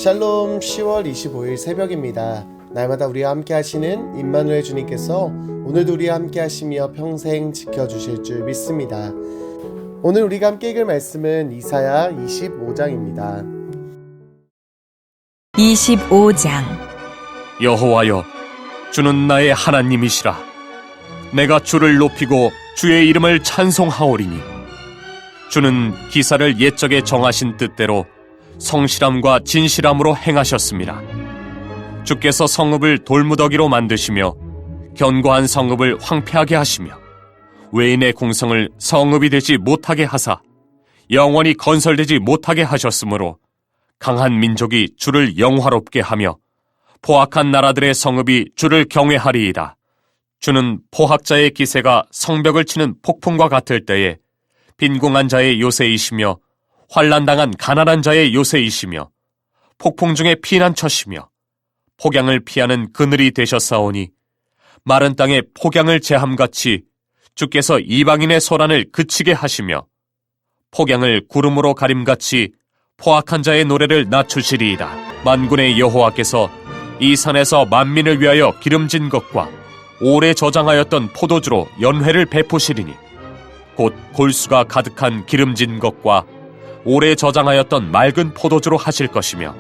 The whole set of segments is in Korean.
샬롬 10월 25일 새벽입니다. 날마다 우리와 함께 하시는 임마누엘 주님께서 오늘도 우리와 함께 하시며 평생 지켜주실 줄 믿습니다. 오늘 우리가 함께 읽을 말씀은 이사야 25장입니다. 25장. 여호와여, 주는 나의 하나님이시라. 내가 주를 높이고 주의 이름을 찬송하오리니 주는 기사를 옛적에 정하신 뜻대로 성실함과 진실함으로 행하셨습니다. 주께서 성읍을 돌무더기로 만드시며 견고한 성읍을 황폐하게 하시며 외인의 궁성을 성읍이 되지 못하게 하사 영원히 건설되지 못하게 하셨으므로 강한 민족이 주를 영화롭게 하며 포악한 나라들의 성읍이 주를 경외하리이다. 주는 포학자의 기세가 성벽을 치는 폭풍과 같을 때에 빈궁한 자의 요새이시며 환난당한 가난한 자의 요새이시며 폭풍 중에 피난처시며 폭양을 피하는 그늘이 되셨사오니 마른 땅에 폭양을 제함같이 주께서 이방인의 소란을 그치게 하시며 폭양을 구름으로 가림같이 포악한 자의 노래를 낮추시리이다. 만군의 여호와께서 이 산에서 만민을 위하여 기름진 것과 오래 저장하였던 포도주로 연회를 베푸시리니 곧 골수가 가득한 기름진 것과 오래 저장하였던 맑은 포도주로 하실 것이며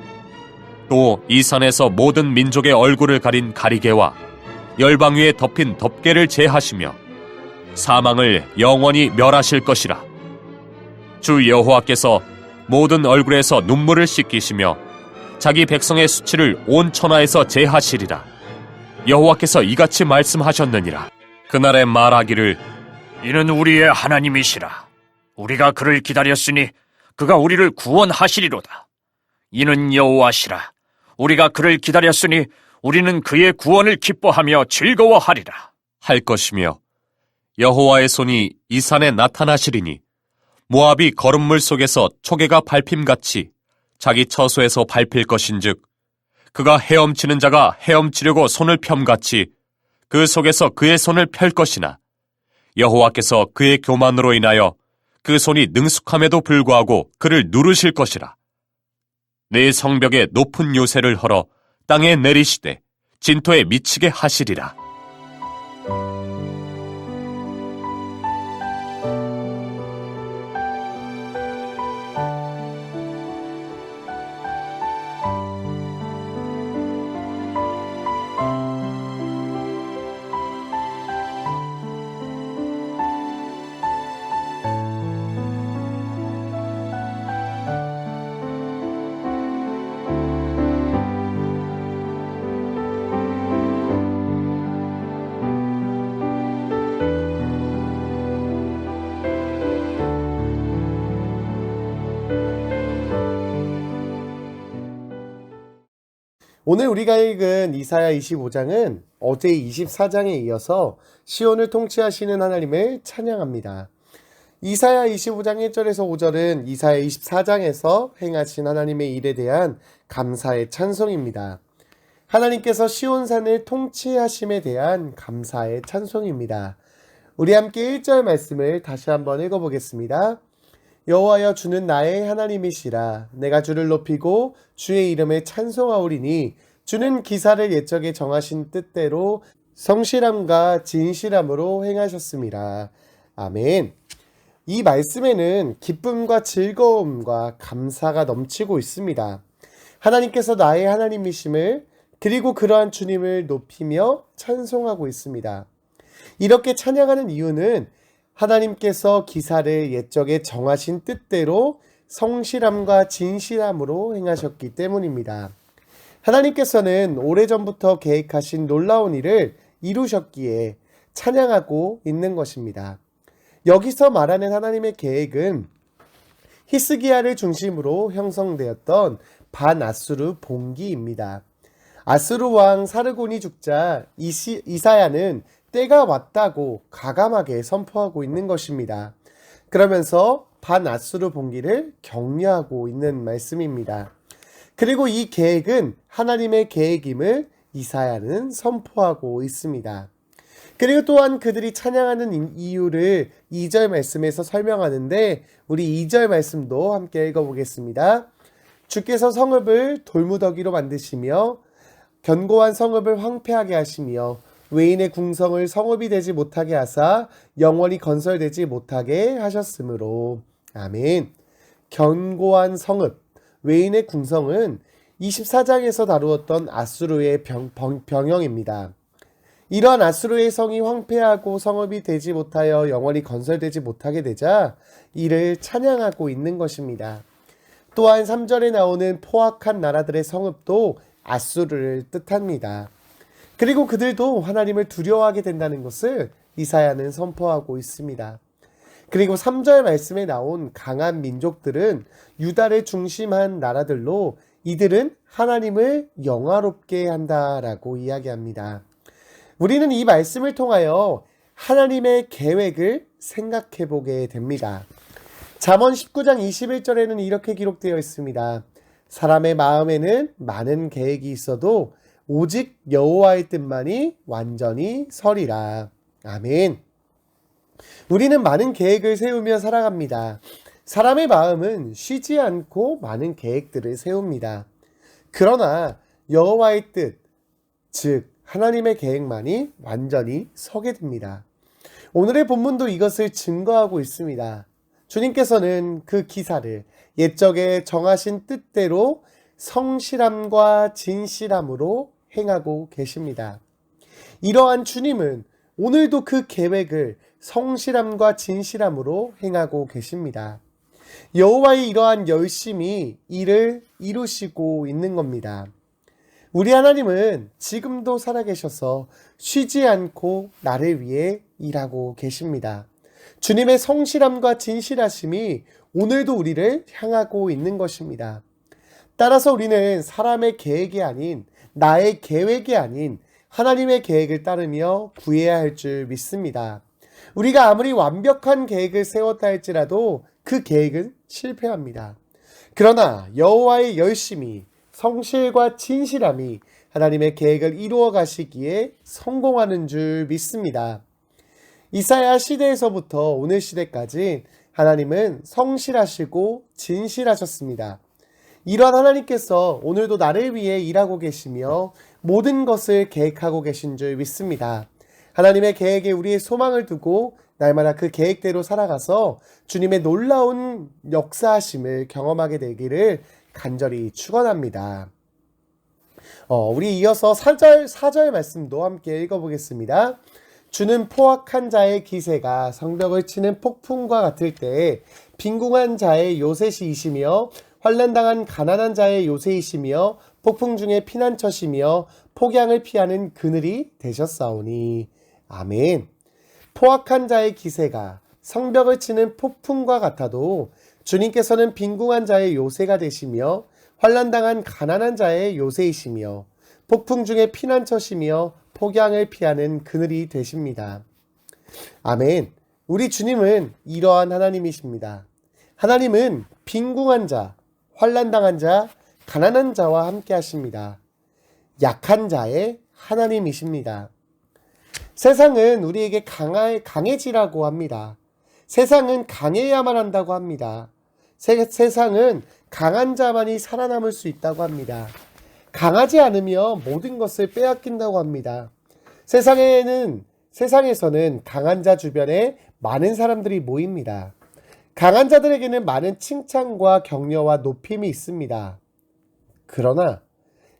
또 이 산에서 모든 민족의 얼굴을 가린 가리개와 열방 위에 덮인 덮개를 제하시며 사망을 영원히 멸하실 것이라. 주 여호와께서 모든 얼굴에서 눈물을 씻기시며 자기 백성의 수치를 온 천하에서 제하시리라. 여호와께서 이같이 말씀하셨느니라. 그날에 말하기를 이는 우리의 하나님이시라. 우리가 그를 기다렸으니 그가 우리를 구원하시리로다. 이는 여호와시라. 우리가 그를 기다렸으니 우리는 그의 구원을 기뻐하며 즐거워하리라. 할 것이며 여호와의 손이 이 산에 나타나시리니 모압이 거름물 속에서 초계가 밟힘같이 자기 처소에서 밟힐 것인즉 그가 헤엄치는 자가 헤엄치려고 손을 펴같이 그 속에서 그의 손을 펼 것이나 여호와께서 그의 교만으로 인하여 그 손이 능숙함에도 불구하고 그를 누르실 것이라. 내 성벽에 높은 요새를 헐어 땅에 내리시되 진토에 미치게 하시리라. 오늘 우리가 읽은 이사야 25장은 어제 24장에 이어서 시온을 통치하시는 하나님을 찬양합니다. 이사야 25장 1절에서 5절은 이사야 24장에서 행하신 하나님의 일에 대한 감사의 찬송입니다. 하나님께서 시온산을 통치하심에 대한 감사의 찬송입니다. 우리 함께 1절 말씀을 다시 한번 읽어보겠습니다. 여호와여, 주는 나의 하나님이시라. 내가 주를 높이고 주의 이름을 찬송하오리니 주는 기사를 옛적에 정하신 뜻대로 성실함과 진실함으로 행하셨습니다. 아멘. 이 말씀에는 기쁨과 즐거움과 감사가 넘치고 있습니다. 하나님께서 나의 하나님이심을 그리고 그러한 주님을 높이며 찬송하고 있습니다. 이렇게 찬양하는 이유는 하나님께서 기사를 옛적에 정하신 뜻대로 성실함과 진실함으로 행하셨기 때문입니다. 하나님께서는 오래전부터 계획하신 놀라운 일을 이루셨기에 찬양하고 있는 것입니다. 여기서 말하는 하나님의 계획은 히스기야를 중심으로 형성되었던 반아수르 봉기입니다. 아수르 왕 사르곤이 죽자 이사야는 때가 왔다고 과감하게 선포하고 있는 것입니다. 그러면서 반아수르 봉기를 격려하고 있는 말씀입니다. 그리고 이 계획은 하나님의 계획임을 이사야는 선포하고 있습니다. 그리고 또한 그들이 찬양하는 이유를 2절 말씀에서 설명하는데 우리 2절 말씀도 함께 읽어보겠습니다. 주께서 성읍을 돌무더기로 만드시며 견고한 성읍을 황폐하게 하시며 외인의 궁성을 성읍이 되지 못하게 하사 영원히 건설되지 못하게 하셨으므로. 아멘. 견고한 성읍, 외인의 궁성은 24장에서 다루었던 아수르의 병영입니다. 이러한 아수르의 성이 황폐하고 성읍이 되지 못하여 영원히 건설되지 못하게 되자 이를 찬양하고 있는 것입니다. 또한 3절에 나오는 포악한 나라들의 성읍도 아수르를 뜻합니다. 그리고 그들도 하나님을 두려워하게 된다는 것을 이사야는 선포하고 있습니다. 그리고 3절 말씀에 나온 강한 민족들은 유다를 중심한 나라들로 이들은 하나님을 영화롭게 한다라고 이야기합니다. 우리는 이 말씀을 통하여 하나님의 계획을 생각해 보게 됩니다. 잠언 19장 21절에는 이렇게 기록되어 있습니다. 사람의 마음에는 많은 계획이 있어도 오직 여호와의 뜻만이 완전히 서리라. 아멘. 우리는 많은 계획을 세우며 살아갑니다. 사람의 마음은 쉬지 않고 많은 계획들을 세웁니다. 그러나 여호와의 뜻, 즉 하나님의 계획만이 완전히 서게 됩니다. 오늘의 본문도 이것을 증거하고 있습니다. 주님께서는 그 기사를 옛적에 정하신 뜻대로 성실함과 진실함으로 행하고 계십니다. 이러한 주님은 오늘도 그 계획을 성실함과 진실함으로 행하고 계십니다. 여호와의 이러한 열심히 일을 이루시고 있는 겁니다. 우리 하나님은 지금도 살아계셔서 쉬지 않고 나를 위해 일하고 계십니다. 주님의 성실함과 진실하심이 오늘도 우리를 향하고 있는 것입니다. 따라서 우리는 사람의 계획이 아닌, 나의 계획이 아닌 하나님의 계획을 따르며 구해야 할 줄 믿습니다. 우리가 아무리 완벽한 계획을 세웠다 할지라도 그 계획은 실패합니다. 그러나 여호와의 열심히, 성실과 진실함이 하나님의 계획을 이루어 가시기에 성공하는 줄 믿습니다. 이사야 시대에서부터 오늘 시대까지 하나님은 성실하시고 진실하셨습니다. 이러한 하나님께서 오늘도 나를 위해 일하고 계시며 모든 것을 계획하고 계신 줄 믿습니다. 하나님의 계획에 우리의 소망을 두고 날마다 그 계획대로 살아가서 주님의 놀라운 역사하심을 경험하게 되기를 간절히 축원합니다. 우리 이어서 4절 말씀도 함께 읽어보겠습니다. 주는 포악한 자의 기세가 성벽을 치는 폭풍과 같을 때에 빈궁한 자의 요새시이시며 환난당한 가난한 자의 요새이시며 폭풍 중에 피난처시며 폭양을 피하는 그늘이 되셨사오니. 아멘. 포악한 자의 기세가 성벽을 치는 폭풍과 같아도 주님께서는 빈궁한 자의 요새가 되시며 환난당한 가난한 자의 요새이시며 폭풍 중에 피난처시며 폭양을 피하는 그늘이 되십니다. 아멘. 우리 주님은 이러한 하나님이십니다. 하나님은 빈궁한 자, 환난당한 자, 가난한 자와 함께 하십니다. 약한 자의 하나님이십니다. 세상은 우리에게 강해지라고 합니다. 세상은 강해야만 한다고 합니다. 세상은 강한 자만이 살아남을 수 있다고 합니다. 강하지 않으면 모든 것을 빼앗긴다고 합니다. 세상에서는 강한 자 주변에 많은 사람들이 모입니다. 강한 자들에게는 많은 칭찬과 격려와 높임이 있습니다. 그러나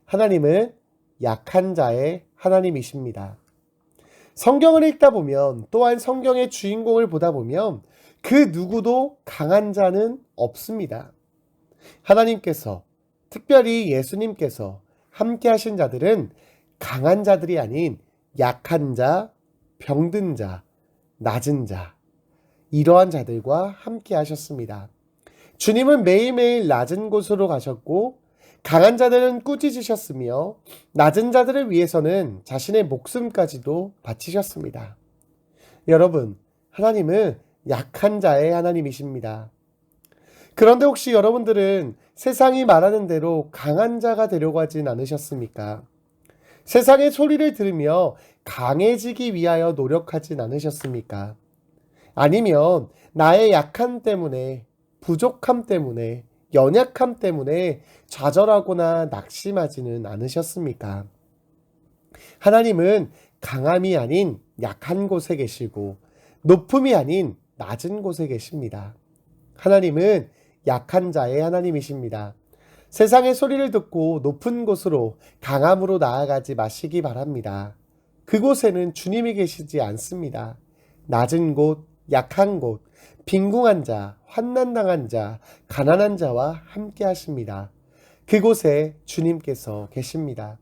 하나님은 약한 자의 하나님이십니다. 성경을 읽다 보면, 또한 성경의 주인공을 보다 보면 그 누구도 강한 자는 없습니다. 하나님께서, 특별히 예수님께서 함께 하신 자들은 강한 자들이 아닌 약한 자, 병든 자, 낮은 자, 이러한 자들과 함께 하셨습니다. 주님은 매일매일 낮은 곳으로 가셨고 강한 자들은 꾸짖으셨으며 낮은 자들을 위해서는 자신의 목숨까지도 바치셨습니다. 여러분, 하나님은 약한 자의 하나님이십니다. 그런데 혹시 여러분들은 세상이 말하는 대로 강한 자가 되려고 하진 않으셨습니까? 세상의 소리를 들으며 강해지기 위하여 노력하진 않으셨습니까? 아니면 나의 약함 때문에, 부족함 때문에 연약함 때문에 좌절하거나 낙심하지는 않으셨습니까? 하나님은 강함이 아닌 약한 곳에 계시고 높음이 아닌 낮은 곳에 계십니다. 하나님은 약한 자의 하나님이십니다. 세상의 소리를 듣고 높은 곳으로 강함으로 나아가지 마시기 바랍니다. 그곳에는 주님이 계시지 않습니다. 낮은 곳, 약한 곳, 빈궁한 자, 환난당한 자, 가난한 자와 함께 하십니다. 그곳에 주님께서 계십니다.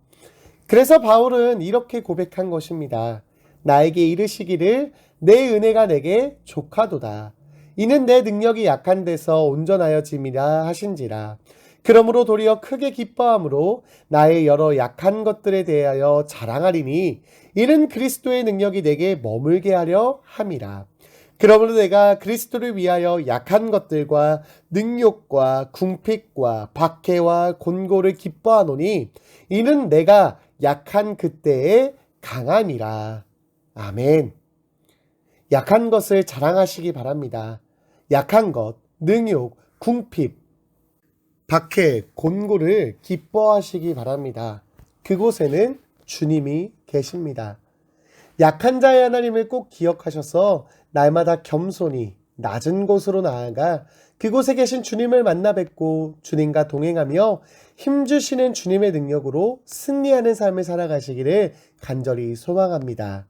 그래서 바울은 이렇게 고백한 것입니다. 나에게 이르시기를 내 은혜가 내게 족하도다. 이는 내 능력이 약한 데서 온전하여짐이라 하신지라. 그러므로 도리어 크게 기뻐함으로 나의 여러 약한 것들에 대하여 자랑하리니 이는 그리스도의 능력이 내게 머물게 하려 함이라. 그러므로 내가 그리스도를 위하여 약한 것들과 능욕과 궁핍과 박해와 곤고를 기뻐하노니 이는 내가 약한 그때의 강함이라. 아멘. 약한 것을 자랑하시기 바랍니다. 약한 것, 능욕, 궁핍, 박해, 곤고를 기뻐하시기 바랍니다. 그곳에는 주님이 계십니다. 약한 자의 하나님을 꼭 기억하셔서 날마다 겸손히 낮은 곳으로 나아가 그곳에 계신 주님을 만나 뵙고 주님과 동행하며 힘주시는 주님의 능력으로 승리하는 삶을 살아가시기를 간절히 소망합니다.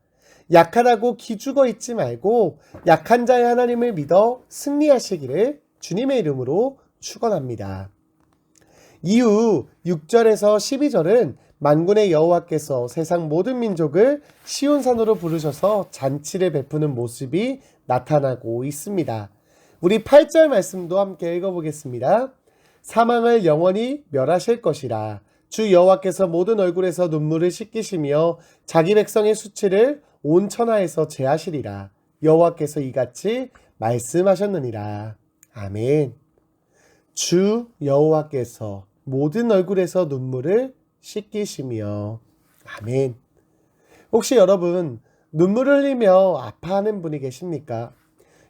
약하다고 기죽어 있지 말고 약한 자의 하나님을 믿어 승리하시기를 주님의 이름으로 축원합니다. 이후 6절에서 12절은 만군의 여호와께서 세상 모든 민족을 시온산으로 부르셔서 잔치를 베푸는 모습이 나타나고 있습니다. 우리 8절 말씀도 함께 읽어보겠습니다. 사망을 영원히 멸하실 것이라. 주 여호와께서 모든 얼굴에서 눈물을 씻기시며 자기 백성의 수치를 온 천하에서 제하시리라. 여호와께서 이같이 말씀하셨느니라. 아멘. 주 여호와께서 모든 얼굴에서 눈물을 씻기시며. 아멘. 혹시 여러분 눈물을 흘리며 아파하는 분이 계십니까?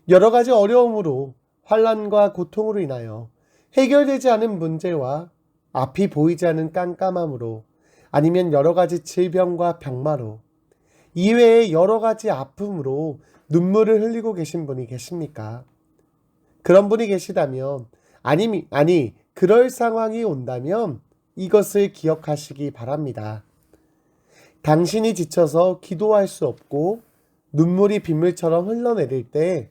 여러 가지 어려움으로 환난과 고통으로 인하여 해결되지 않은 문제와 앞이 보이지 않는 깜깜함으로 아니면 여러 가지 질병과 병마로 이외의 여러 가지 아픔으로 눈물을 흘리고 계신 분이 계십니까? 그런 분이 계시다면 그럴 상황이 온다면 이것을 기억하시기 바랍니다. 당신이 지쳐서 기도할 수 없고 눈물이 빗물처럼 흘러내릴 때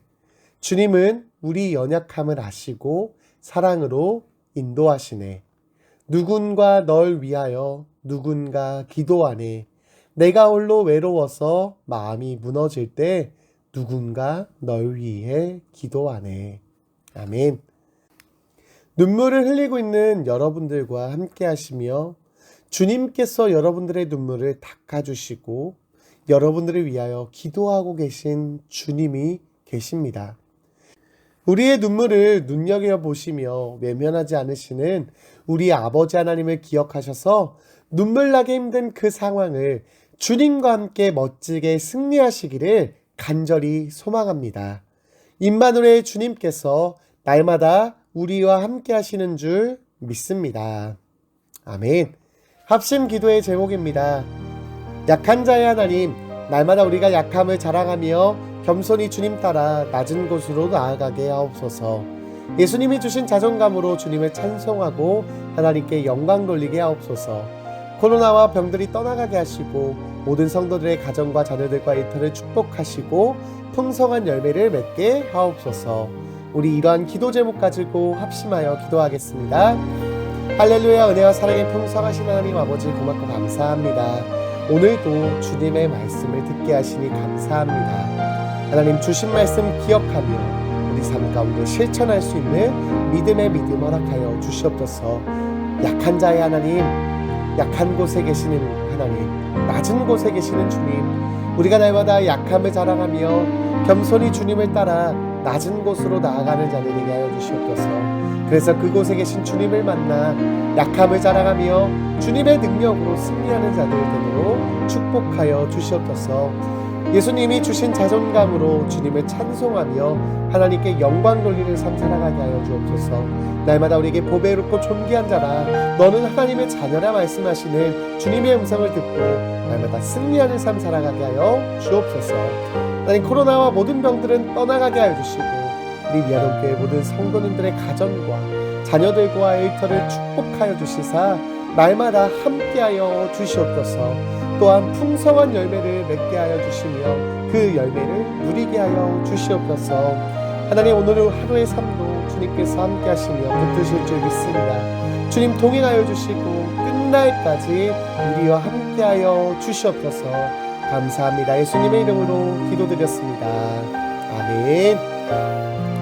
주님은 우리 연약함을 아시고 사랑으로 인도하시네. 누군가 널 위하여 누군가 기도하네. 내가 홀로 외로워서 마음이 무너질 때 누군가 널 위해 기도하네. 아멘. 눈물을 흘리고 있는 여러분들과 함께 하시며 주님께서 여러분들의 눈물을 닦아주시고 여러분들을 위하여 기도하고 계신 주님이 계십니다. 우리의 눈물을 눈여겨보시며 외면하지 않으시는 우리 아버지 하나님을 기억하셔서 눈물 나게 힘든 그 상황을 주님과 함께 멋지게 승리하시기를 간절히 소망합니다. 임마누엘 주님께서 날마다 우리와 함께 하시는 줄 믿습니다. 아멘. 합심 기도의 제목입니다. 약한 자의 하나님, 날마다 우리가 약함을 자랑하며 겸손히 주님 따라 낮은 곳으로 나아가게 하옵소서. 예수님이 주신 자존감으로 주님을 찬송하고 하나님께 영광 돌리게 하옵소서. 코로나와 병들이 떠나가게 하시고 모든 성도들의 가정과 자녀들과 일터를 축복하시고 풍성한 열매를 맺게 하옵소서. 우리 이러한 기도 제목 가지고 합심하여 기도하겠습니다. 할렐루야. 은혜와 사랑의 풍성하신 하나님 아버지 고맙고 감사합니다. 오늘도 주님의 말씀을 듣게 하시니 감사합니다. 하나님 주신 말씀 기억하며 우리 삶 가운데 실천할 수 있는 믿음의 믿음 허락하여 주시옵소서. 약한 자의 하나님, 약한 곳에 계시는 하나님, 낮은 곳에 계시는 주님, 우리가 날마다 약함을 자랑하며 겸손히 주님을 따라 낮은 곳으로 나아가는 자들 되게 하여 주시옵소서. 그래서 그곳에 계신 주님을 만나 약함을 자랑하며 주님의 능력으로 승리하는 자들 되도록 축복하여 주시옵소서. 예수님이 주신 자존감으로 주님을 찬송하며 하나님께 영광 돌리는 삶 살아가게 하여 주옵소서. 날마다 우리에게 보배롭고 존귀한 자라 너는 하나님의 자녀라 말씀하시는 주님의 음성을 듣고 날마다 승리하는 삶 살아가게 하여 주옵소서. 하나님, 코로나와 모든 병들은 떠나가게 하여 주시고 우리 미아동교회 모든 성도님들의 가정과 자녀들과의 일터를 축복하여 주시사 날마다 함께하여 주시옵소서. 또한 풍성한 열매를 맺게 하여 주시며 그 열매를 누리게 하여 주시옵소서. 하나님, 오늘 하루의 삶도 주님께서 함께 하시며 붙드실 줄 믿습니다. 주님 동행하여 주시고 끝날까지 우리와 함께 하여 주시옵소서. 감사합니다. 예수님의 이름으로 기도드렸습니다. 아멘.